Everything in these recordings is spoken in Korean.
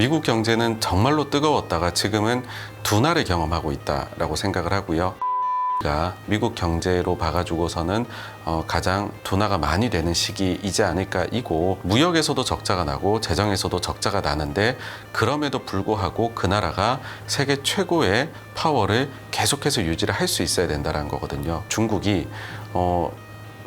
미국 경제는 정말로 뜨거웠다가 지금은 둔화를 경험하고 있다라고 생각을 하고요. 미국 경제로 봐가지고서는 가장 둔화가 많이 되는 시기이지 않을까 이고, 무역에서도 적자가 나고 재정에서도 적자가 나는데 그럼에도 불구하고 그 나라가 세계 최고의 파워를 계속해서 유지를 할 수 있어야 된다는 거거든요. 중국이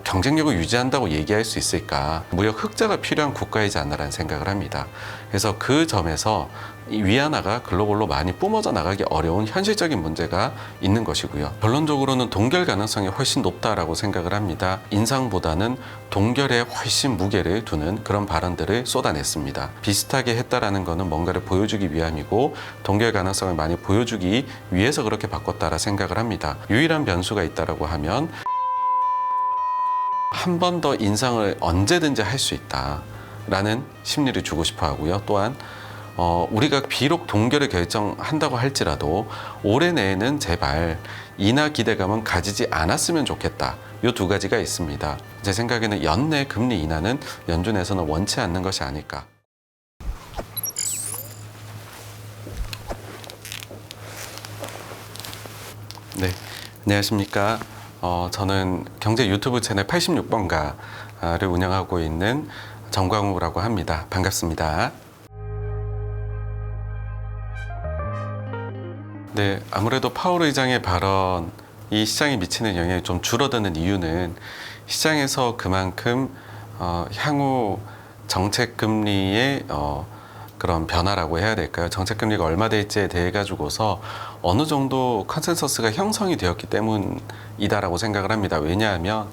경쟁력을 유지한다고 얘기할 수 있을까? 무역 흑자가 필요한 국가이지 않나라는 생각을 합니다. 그래서 그 점에서 이 위안화가 글로벌로 많이 뿜어져 나가기 어려운 현실적인 문제가 있는 것이고요. 결론적으로는 동결 가능성이 훨씬 높다라고 생각을 합니다. 인상보다는 동결에 훨씬 무게를 두는 그런 발언들을 쏟아냈습니다. 비슷하게 했다라는 것은 뭔가를 보여주기 위함이고, 동결 가능성을 많이 보여주기 위해서 그렇게 바꿨다라 생각을 합니다. 유일한 변수가 있다라고 하면 한 번 더 인상을 언제든지 할 수 있다라는 심리를 주고 싶어 하고요. 또한 우리가 비록 동결을 결정한다고 할지라도 올해 내에는 제발 인하 기대감은 가지지 않았으면 좋겠다. 이 두 가지가 있습니다. 제 생각에는 연내 금리 인하는 연준에서는 원치 않는 것이 아닐까. 네, 안녕하십니까. 저는 경제 유튜브 채널 86번가를 운영하고 있는 정광우라고 합니다. 반갑습니다. 네, 아무래도 파월 의장의 발언이 시장에 미치는 영향이 좀 줄어드는 이유는 시장에서 그만큼 향후 정책금리의 그런 변화라고 해야 될까요? 정책금리가 얼마 될지에 대해 가지고서 어느 정도 컨센서스가 형성이 되었기 때문이다라고 생각을 합니다. 왜냐하면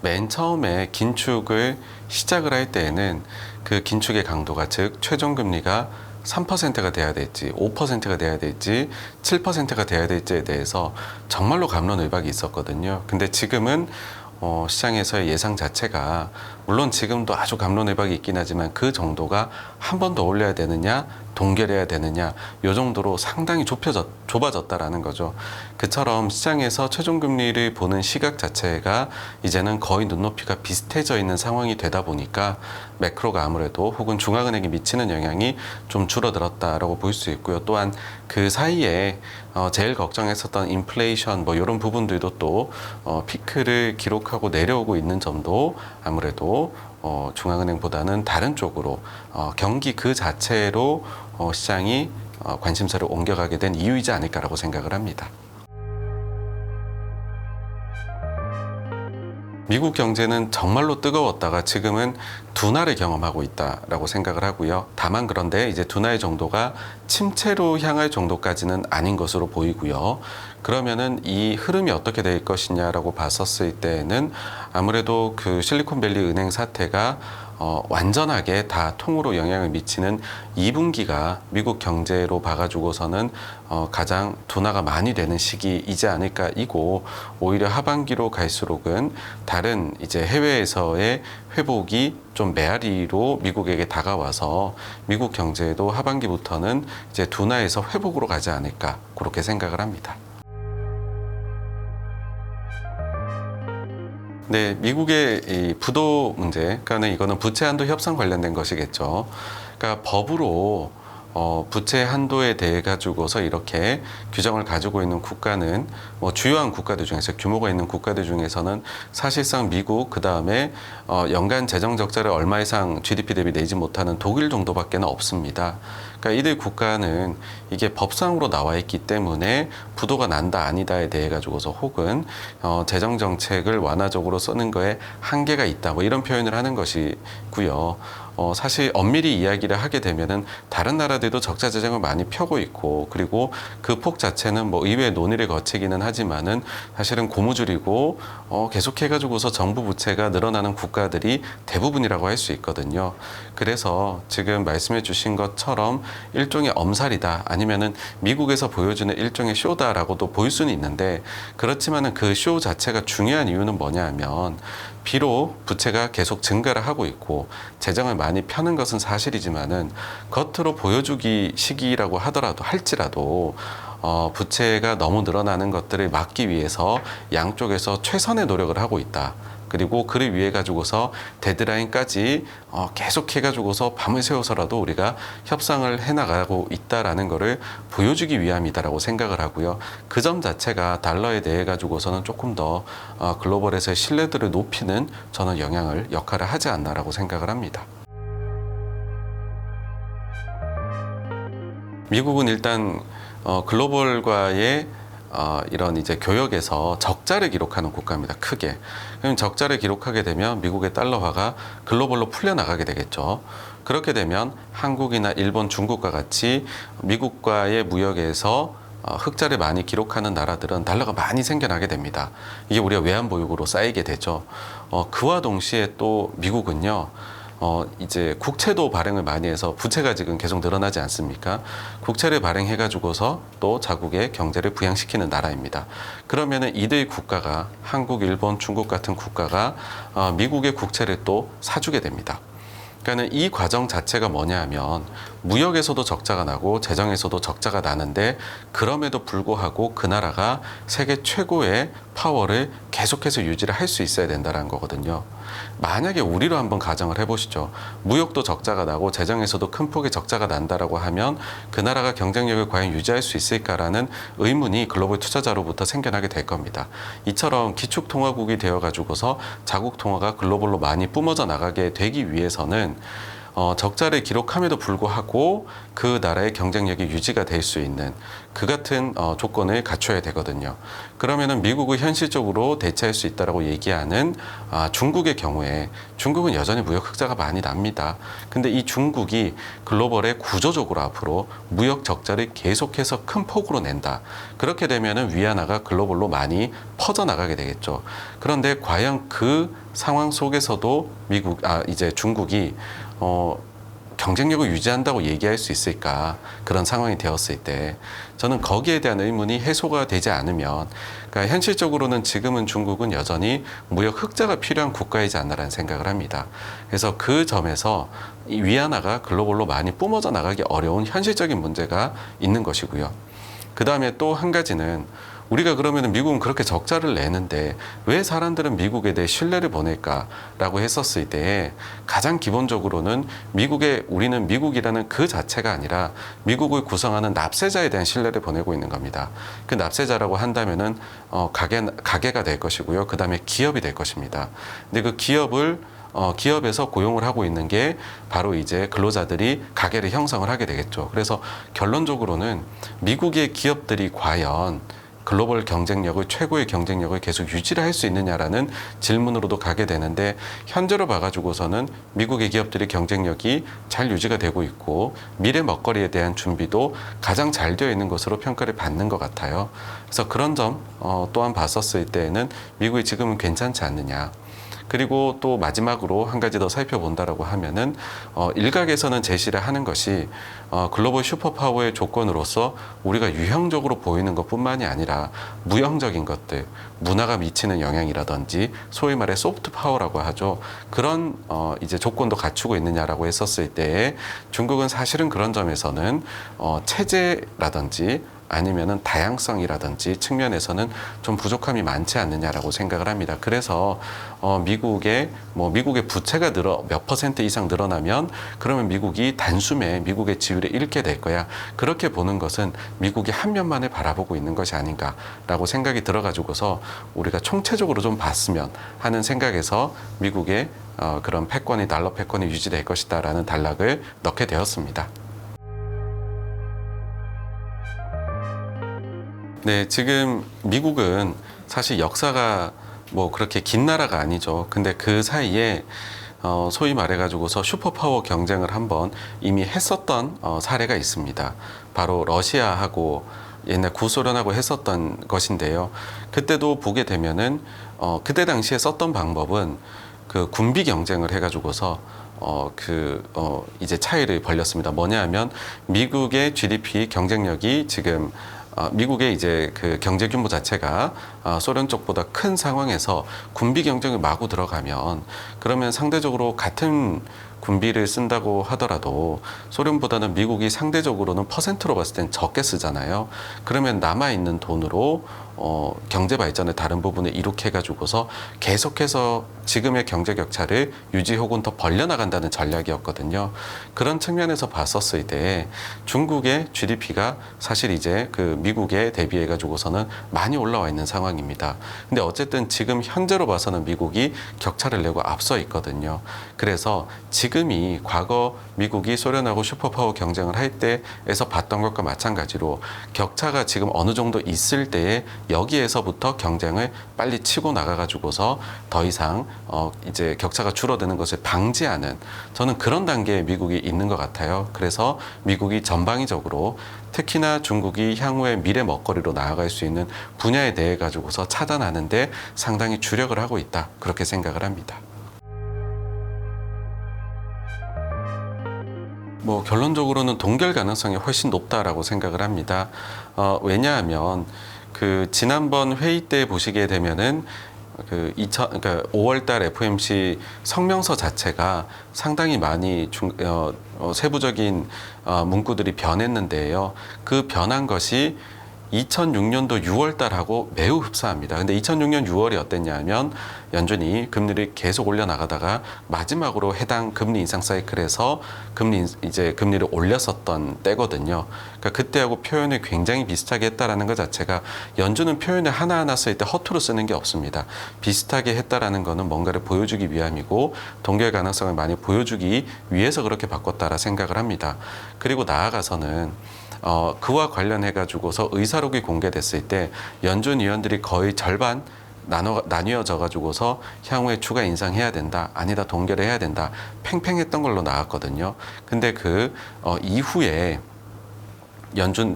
맨 처음에 긴축을 시작을 할 때에는 그 긴축의 강도가, 즉 최종금리가 3%가 돼야 될지 5%가 돼야 될지 7%가 돼야 될지에 대해서 정말로 갑론을박이 있었거든요. 근데 지금은 시장에서의 예상 자체가, 물론 지금도 아주 갑론을박이 있긴 하지만 그 정도가 한 번 더 올려야 되느냐 동결해야 되느냐 이 정도로 상당히 좁아졌다라는 거죠. 그처럼 시장에서 최종금리를 보는 시각 자체가 이제는 거의 눈높이가 비슷해져 있는 상황이 되다 보니까 매크로가 아무래도, 혹은 중앙은행이 미치는 영향이 좀 줄어들었다라고 볼 수 있고요. 또한 그 사이에 제일 걱정했었던 인플레이션 이런 부분들도 또 피크를 기록하고 내려오고 있는 점도 아무래도 중앙은행보다는 다른 쪽으로 경기 그 자체로 시장이 관심사를 옮겨가게 된 이유이지 않을까라고 생각을 합니다. 미국 경제는 정말로 뜨거웠다가 지금은 둔화를 경험하고 있다라고 생각을 하고요. 다만 그런데 이제 둔화의 정도가 침체로 향할 정도까지는 아닌 것으로 보이고요. 그러면은 이 흐름이 어떻게 될 것이냐라고 봤었을 때는 아무래도 그 실리콘밸리 은행 사태가 완전하게 다 통으로 영향을 미치는 2분기가 미국 경제로 봐가지고서는 가장 둔화가 많이 되는 시기이지 않을까 이고, 오히려 하반기로 갈수록은 다른 이제 해외에서의 회복이 좀 메아리로 미국에게 다가와서 미국 경제도 하반기부터는 이제 둔화에서 회복으로 가지 않을까 그렇게 생각을 합니다. 네, 미국의 이 부도 문제, 그러니까 이거는 부채 한도 협상 관련된 것이겠죠. 그러니까 법으로 부채 한도에 대해 가지고서 이렇게 규정을 가지고 있는 국가는 주요한 국가들 중에서, 규모가 있는 국가들 중에서는 사실상 미국, 그 다음에 연간 재정 적자를 얼마 이상 GDP 대비 내지 못하는 독일 정도밖에 없습니다. 그러니까 이들 국가는 이게 법상으로 나와 있기 때문에 부도가 난다 아니다에 대해 가지고서, 혹은 재정 정책을 완화적으로 쓰는 거에 한계가 있다 이런 표현을 하는 것이고요. 사실 엄밀히 이야기를 하게 되면은 다른 나라들도 적자 재정을 많이 펴고 있고, 그리고 그 폭 자체는 의회 논의를 거치기는 하지만은 사실은 고무줄이고 계속해가지고서 정부 부채가 늘어나는 국가들이 대부분이라고 할 수 있거든요. 그래서 지금 말씀해 주신 것처럼 일종의 엄살이다, 아니면은 미국에서 보여주는 일종의 쇼다라고도 보일 수는 있는데, 그렇지만은 그 쇼 자체가 중요한 이유는 뭐냐 하면, 비록 부채가 계속 증가를 하고 있고 재정을 많이 펴는 것은 사실이지만은 겉으로 보여주기 시기라고 할지라도 부채가 너무 늘어나는 것들을 막기 위해서 양쪽에서 최선의 노력을 하고 있다. 그리고 그를 위해 가지고서 데드라인까지 계속해 가지고서 밤을 새워서라도 우리가 협상을 해나가고 있다라는 것을 보여주기 위함이다라고 생각을 하고요. 그 점 자체가 달러에 대해 가지고서는 조금 더 글로벌에서의 신뢰도를 높이는 저는 역할을 하지 않나라고 생각을 합니다. 미국은 일단 글로벌과의 이런 이제 교역에서 적자를 기록하는 국가입니다. 크게. 그럼 적자를 기록하게 되면 미국의 달러화가 글로벌로 풀려나가게 되겠죠. 그렇게 되면 한국이나 일본, 중국과 같이 미국과의 무역에서 흑자를 많이 기록하는 나라들은 달러가 많이 생겨나게 됩니다. 이게 우리가 외환보유고로 쌓이게 되죠. 그와 동시에 또 미국은요. 이제 국채도 발행을 많이 해서 부채가 지금 계속 늘어나지 않습니까? 국채를 발행해 가지고서 또 자국의 경제를 부양시키는 나라입니다. 그러면은 이들 국가가 한국, 일본, 중국 같은 국가가 미국의 국채를 또 사주게 됩니다. 그러니까는 이 과정 자체가 뭐냐 하면 무역에서도 적자가 나고 재정에서도 적자가 나는데 그럼에도 불구하고 그 나라가 세계 최고의 파워를 계속해서 유지를 할 수 있어야 된다는 거거든요. 만약에 우리로 한번 가정을 해보시죠. 무역도 적자가 나고 재정에서도 큰 폭의 적자가 난다라고 하면 그 나라가 경쟁력을 과연 유지할 수 있을까라는 의문이 글로벌 투자자로부터 생겨나게 될 겁니다. 이처럼 기축통화국이 되어가지고서 자국 통화가 글로벌로 많이 뿜어져 나가게 되기 위해서는 적자를 기록함에도 불구하고 그 나라의 경쟁력이 유지가 될 수 있는 그 같은 조건을 갖춰야 되거든요. 그러면은 미국을 현실적으로 대체할 수 있다라고 얘기하는 중국의 경우에 중국은 여전히 무역 흑자가 많이 납니다. 근데 이 중국이 글로벌에 구조적으로 앞으로 무역 적자를 계속해서 큰 폭으로 낸다. 그렇게 되면은 위안화가 글로벌로 많이 퍼져나가게 되겠죠. 그런데 과연 그 상황 속에서도 이제 중국이 경쟁력을 유지한다고 얘기할 수 있을까? 그런 상황이 되었을 때 저는 거기에 대한 의문이 해소가 되지 않으면 그러니까 현실적으로는 지금은 중국은 여전히 무역 흑자가 필요한 국가이지 않나라는 생각을 합니다. 그래서 그 점에서 이 위안화가 글로벌로 많이 뿜어져 나가기 어려운 현실적인 문제가 있는 것이고요. 그 다음에 또 한 가지는 우리가 그러면 미국은 그렇게 적자를 내는데 왜 사람들은 미국에 대해 신뢰를 보낼까라고 했었을 때 가장 기본적으로는 우리는 미국이라는 그 자체가 아니라 미국을 구성하는 납세자에 대한 신뢰를 보내고 있는 겁니다. 그 납세자라고 한다면은 가게가 될 것이고요. 그 다음에 기업이 될 것입니다. 근데 그 기업에서 고용을 하고 있는 게 바로 이제 근로자들이 가게를 형성을 하게 되겠죠. 그래서 결론적으로는 미국의 기업들이 과연 글로벌 경쟁력을 최고의 경쟁력을 계속 유지를 할 수 있느냐라는 질문으로도 가게 되는데 현재로 봐가지고서는 미국의 기업들의 경쟁력이 잘 유지가 되고 있고 미래 먹거리에 대한 준비도 가장 잘 되어 있는 것으로 평가를 받는 것 같아요. 그래서 그런 점 또한 봤었을 때에는 미국이 지금은 괜찮지 않느냐. 그리고 또 마지막으로 한 가지 더 살펴본다라고 하면은 일각에서는 제시를 하는 것이 글로벌 슈퍼파워의 조건으로서 우리가 유형적으로 보이는 것뿐만이 아니라 무형적인 것들, 문화가 미치는 영향이라든지 소위 말해 소프트 파워라고 하죠. 그런 이제 조건도 갖추고 있느냐라고 했었을 때 중국은 사실은 그런 점에서는 체제라든지 아니면은 다양성이라든지 측면에서는 좀 부족함이 많지 않느냐라고 생각을 합니다. 그래서 미국의 부채가 몇 퍼센트 이상 늘어나면 그러면 미국이 단숨에 미국의 지위를 잃게 될 거야. 그렇게 보는 것은 미국이 한 면만을 바라보고 있는 것이 아닌가라고 생각이 들어가지고서 우리가 총체적으로 좀 봤으면 하는 생각에서 미국의 그런 달러 패권이 유지될 것이다라는 단락을 넣게 되었습니다. 네, 지금 미국은 사실 역사가 그렇게 긴 나라가 아니죠. 근데 그 사이에 소위 말해가지고서 슈퍼파워 경쟁을 한번 이미 했었던 사례가 있습니다. 바로 러시아하고 옛날 구소련하고 했었던 것인데요. 그때도 보게 되면은 그때 당시에 썼던 방법은 그 군비 경쟁을 해가지고서 이제 차이를 벌렸습니다. 뭐냐 하면 미국의 GDP 경쟁력이 지금 미국의 이제 그 경제 규모 자체가 소련 쪽보다 큰 상황에서 군비 경쟁을 마구 들어가면 그러면 상대적으로 같은 군비를 쓴다고 하더라도 소련보다는 미국이 상대적으로는 퍼센트로 봤을 땐 적게 쓰잖아요. 그러면 남아있는 돈으로 경제 발전의 다른 부분을 이룩해 가지고서 계속해서 지금의 경제 격차를 유지 혹은 더 벌려나간다는 전략이었거든요. 그런 측면에서 봤었을 때 중국의 GDP가 사실 이제 그 미국에 대비해 가지고서는 많이 올라와 있는 상황입니다. 근데 어쨌든 지금 현재로 봐서는 미국이 격차를 내고 앞서 있거든요. 그래서 지금이 과거 미국이 소련하고 슈퍼파워 경쟁을 할 때에서 봤던 것과 마찬가지로 격차가 지금 어느 정도 있을 때에 여기에서부터 경쟁을 빨리 치고 나가가지고서 더 이상 이제 격차가 줄어드는 것을 방지하는 저는 그런 단계에 미국이 있는 것 같아요. 그래서 미국이 전방위적으로 특히나 중국이 향후에 미래 먹거리로 나아갈 수 있는 분야에 대해 가지고서 차단하는데 상당히 주력을 하고 있다. 그렇게 생각을 합니다. 뭐 결론적으로는 동결 가능성이 훨씬 높다라고 생각을 합니다. 왜냐하면 그 지난번 회의 때 보시게 되면은 그러니까 5월달 FOMC 성명서 자체가 상당히 많이 세부적인 문구들이 변했는데요. 그 변한 것이 2006년도 6월 달하고 매우 흡사합니다. 근데 2006년 6월이 어땠냐면 연준이 금리를 계속 올려나가다가 마지막으로 해당 금리 인상 사이클에서 금리를 올렸었던 때거든요. 그러니까 그때하고 표현을 굉장히 비슷하게 했다라는 것 자체가 연준은 표현을 하나하나 쓸 때 허투루 쓰는 게 없습니다. 비슷하게 했다라는 거는 뭔가를 보여주기 위함이고 동결 가능성을 많이 보여주기 위해서 그렇게 바꿨다라 생각을 합니다. 그리고 나아가서는 그와 관련해 가지고서 의사록이 공개됐을 때 연준 위원들이 거의 절반 나뉘어져 가지고서 향후에 추가 인상해야 된다, 아니다 동결해야 된다, 팽팽했던 걸로 나왔거든요. 근데 이후에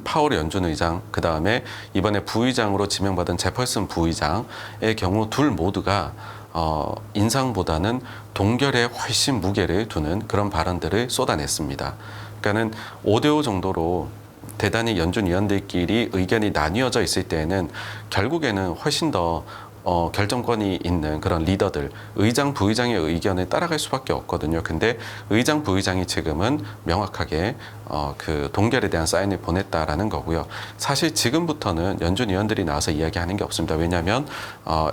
파월 연준 의장, 그 다음에 이번에 부의장으로 지명받은 제펄슨 부의장의 경우 둘 모두가 인상보다는 동결에 훨씬 무게를 두는 그런 발언들을 쏟아냈습니다. 그러니까는 5대5 정도로 대단히 연준 위원들끼리 의견이 나뉘어져 있을 때에는 결국에는 훨씬 더 결정권이 있는 그런 리더들, 의장, 부의장의 의견을 따라갈 수밖에 없거든요. 근데 의장, 부의장이 지금은 명확하게 그 동결에 대한 사인을 보냈다라는 거고요. 사실 지금부터는 연준 위원들이 나와서 이야기하는 게 없습니다. 왜냐하면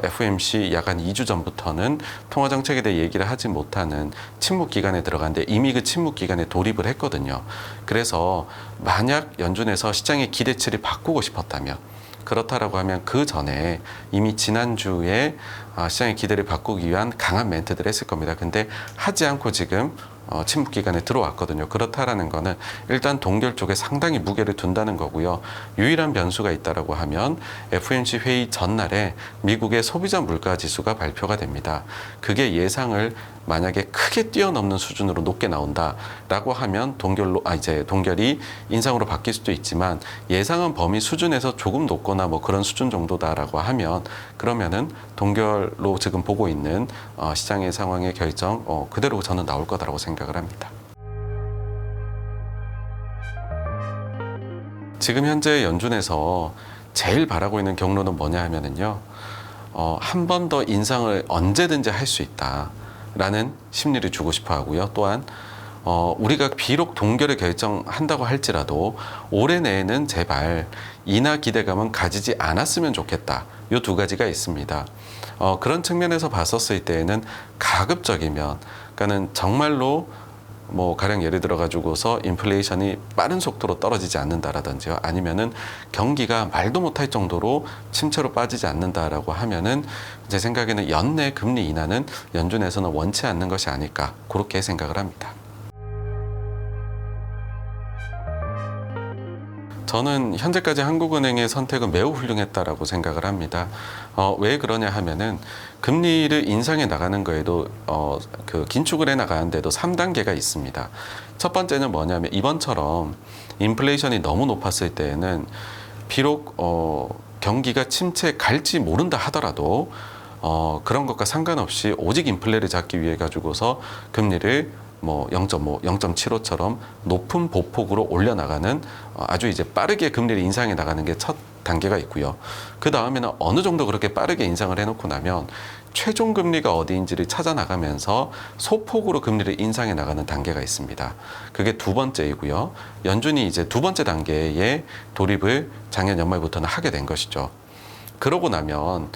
FOMC 약 한 2주 전부터는 통화 정책에 대해 얘기를 하지 못하는 침묵 기간에 들어갔는데 이미 그 침묵 기간에 돌입을 했거든요. 그래서 만약 연준에서 시장의 기대치를 바꾸고 싶었다면 그렇다라고 하면 그 전에 이미 지난주에 시장의 기대를 바꾸기 위한 강한 멘트들을 했을 겁니다. 근데 하지 않고 지금 침묵 기간에 들어왔거든요. 그렇다라는 거는 일단 동결 쪽에 상당히 무게를 둔다는 거고요. 유일한 변수가 있다라고 하면 FOMC 회의 전날에 미국의 소비자 물가 지수가 발표가 됩니다. 그게 예상을 만약에 크게 뛰어넘는 수준으로 높게 나온다라고 하면 동결이 인상으로 바뀔 수도 있지만 예상한 범위 수준에서 조금 높거나 뭐 그런 수준 정도다라고 하면 그러면은 동결로 지금 보고 있는 시장의 상황의 결정 그대로 저는 나올 거다라고 생각을 합니다. 지금 현재 연준에서 제일 바라고 있는 경로는 뭐냐 하면은요, 한 번 더 인상을 언제든지 할 수 있다라는 심리를 주고 싶어 하고요. 또한 우리가 비록 동결을 결정한다고 할지라도 올해 내에는 제발 인하 기대감은 가지지 않았으면 좋겠다. 이 두 가지가 있습니다. 그런 측면에서 봤었을 때에는 가급적이면, 그러니까는 정말로 뭐 가령 예를 들어 가지고서 인플레이션이 빠른 속도로 떨어지지 않는다라든지요, 아니면은 경기가 말도 못할 정도로 침체로 빠지지 않는다라고 하면은 제 생각에는 연내 금리 인하는 연준에서는 원치 않는 것이 아닐까, 그렇게 생각을 합니다. 저는 현재까지 한국은행의 선택은 매우 훌륭했다라고 생각을 합니다. 왜 그러냐 하면은 금리를 인상해 나가는 거에도 긴축을 해 나가는데도 3단계가 있습니다. 첫 번째는 뭐냐면 이번처럼 인플레이션이 너무 높았을 때에는 비록 경기가 침체에 갈지 모른다 하더라도 그런 것과 상관없이 오직 인플레를 잡기 위해 가지고서 금리를 뭐 0.5, 0.75처럼 높은 보폭으로 올려나가는 아주 이제 빠르게 금리를 인상해 나가는 게 첫 단계가 있고요. 그 다음에는 어느 정도 그렇게 빠르게 인상을 해놓고 나면 최종 금리가 어디인지를 찾아 나가면서 소폭으로 금리를 인상해 나가는 단계가 있습니다. 그게 두 번째이고요. 연준이 이제 두 번째 단계의 돌입을 작년 연말부터는 하게 된 것이죠. 그러고 나면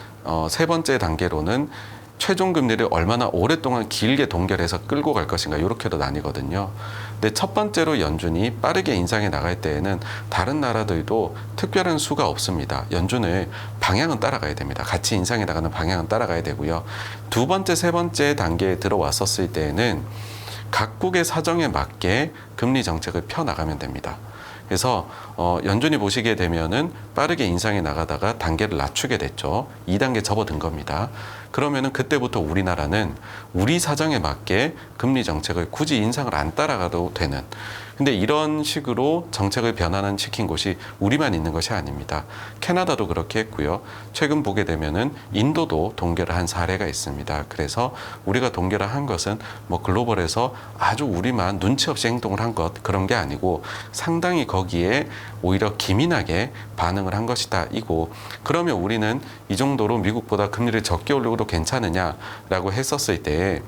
세 번째 단계로는 최종 금리를 얼마나 오랫동안 길게 동결해서 끌고 갈 것인가 이렇게도 나뉘거든요. 근데 첫 번째로 연준이 빠르게 인상해 나갈 때에는 다른 나라들도 특별한 수가 없습니다. 연준을 방향은 따라가야 됩니다. 같이 인상해 나가는 방향은 따라가야 되고요. 두 번째, 세 번째 단계에 들어왔었을 때에는 각국의 사정에 맞게 금리 정책을 펴나가면 됩니다. 그래서 연준이 보시게 되면은 빠르게 인상해 나가다가 단계를 낮추게 됐죠. 2단계 접어든 겁니다. 그러면은 그때부터 우리나라는 우리 사정에 맞게 금리 정책을 굳이 인상을 안 따라가도 되는, 근데 이런 식으로 정책을 변환한 시킨 곳이 우리만 있는 것이 아닙니다. 캐나다도 그렇게 했고요. 최근 보게 되면은 인도도 동결을 한 사례가 있습니다. 그래서 우리가 동결을 한 것은 뭐 글로벌에서 아주 우리만 눈치 없이 행동을 한 것, 그런 게 아니고 상당히 거기에 오히려 기민하게 반응을 한 것이다 이고, 그러면 우리는 이 정도로 미국보다 금리를 적게 올려도 괜찮으냐라고 했었을 때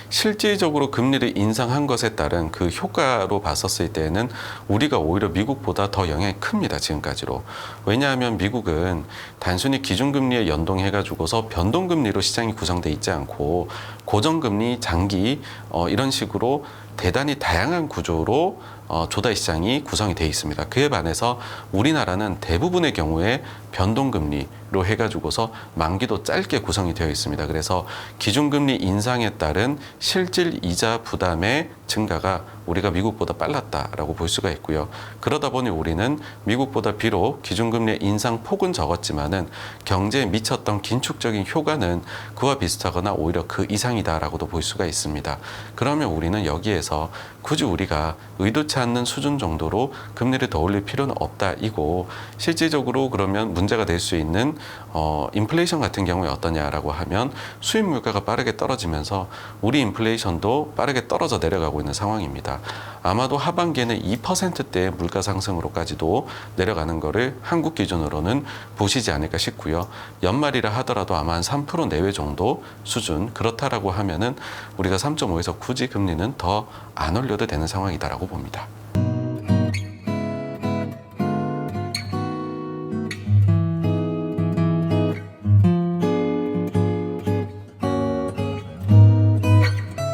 실질적으로 금리를 인상한 것에 따른 그 효과로 봤었을 때는 우리가 오히려 미국보다 더 영향이 큽니다. 지금까지로. 왜냐하면 미국은 단순히 기준금리에 연동해가지고서 변동금리로 시장이 구성돼 있지 않고 고정금리, 장기 이런 식으로 대단히 다양한 구조로 조달 시장이 구성이 되어 있습니다. 그에 반해서 우리나라는 대부분의 경우에 변동금리로 해가지고서 만기도 짧게 구성이 되어 있습니다. 그래서 기준금리 인상에 따른 실질 이자 부담의 증가가 우리가 미국보다 빨랐다라고 볼 수가 있고요. 그러다 보니 우리는 미국보다 비록 기준금리의 인상 폭은 적었지만은 경제에 미쳤던 긴축적인 효과는 그와 비슷하거나 오히려 그 이상이다라고도 볼 수가 있습니다. 그러면 우리는 여기에서 굳이 우리가 의도치 않는 수준 정도로 금리를 더 올릴 필요는 없다 이고, 실질적으로 그러면 문제가 될 수 있는 인플레이션 같은 경우에 어떠냐라고 하면 수입 물가가 빠르게 떨어지면서 우리 인플레이션도 빠르게 떨어져 내려가고 있는 상황입니다. 아마도 하반기에는 2%대의 물가 상승으로까지도 내려가는 거를 한국 기준으로는 보시지 않을까 싶고요. 연말이라 하더라도 아마 한 3% 내외 정도 수준, 그렇다라고 하면은 우리가 3.5에서 굳이 금리는 더 안 올려도 되는 상황이다라고 봅니다.